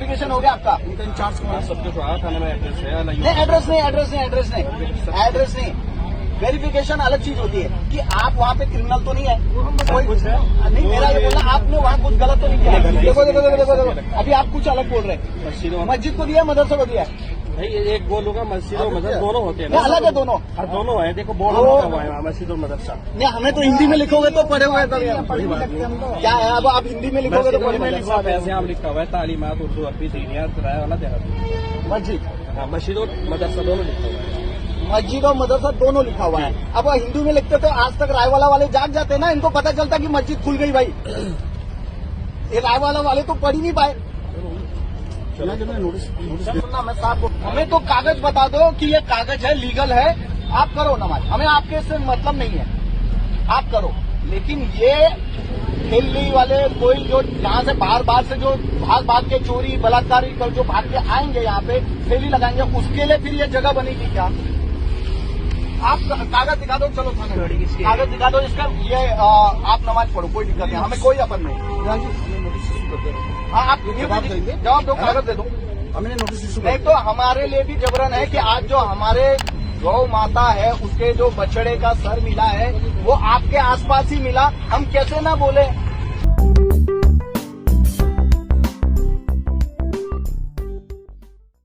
Verification हो गया आपका? उनका इंचार्ज कौन है? सबके तो थाने में एड्रेस है। नहीं, एड्रेस नहीं। वेरिफिकेशन अलग चीज होती है कि आप वहाँ पे क्रिमिनल तो नहीं है, कोई कुछ है नहीं। मेरा ये बोलना, आपने वहाँ कुछ गलत तो नहीं किया। देखो, अभी आप कुछ अलग बोल रहे हैं। मस्जिद को दिया, मदरसे को दिया है भाई। एक बोलूंगा मस्जिद और मदरसा दोनों होते हैं, अलग है दोनों। हाँ दोनों है। देखो बोर्ड लगा हुआ है मस्जिद और मदरसा। नहीं, हमें तो हिंदी में लिखोगे तो पढ़े हुए तब क्या है। अब आप हिंदी में लिखोगे तो पढ़े में लिखवा ऐसे हम लिखा हुआ है तालीमात उर्दू अरबी दीनियात किराया वाला देना। मस्जिद, हाँ मस्जिद और मदरसा दोनों लिखा हुआ है। मस्जिद और मदरसा दोनों लिखा हुआ है। अब हिंदी में लिखते तो आज तक रायवाला वाले जाग जाते ना, इनको पता चलता कि मस्जिद खुल गई भाई। ये रायवाला वाले तो पढ़ ही नहीं पाए। सुनना मैं साहब को, हमें तो कागज बता दो कि ये कागज है, लीगल है, आप करो नमाज, हमें आपके से मतलब नहीं है, आप करो। लेकिन ये दिल्ली वाले कोई जो यहाँ से बाहर से जो भाग के चोरी बलात्कारी कर जो भाग के आएंगे यहाँ पे ठेली लगाएंगे, उसके लिए फिर ये जगह बनेगी क्या? आप कागज दिखा दो, चलो थाने कागज दिखा दो इसका, ये आप नमाज पढ़ो, कोई दिक्कत नहीं, हमें कोई अपन नहीं। हाँ, आप जवाब दो, कागज दे दो। हमने नोटिस नहीं तो हमारे लिए भी जबरन है कि आज जो हमारे गौ माता है उसके जो बछड़े का सर मिला है वो आपके आसपास ही मिला, हम कैसे ना बोले।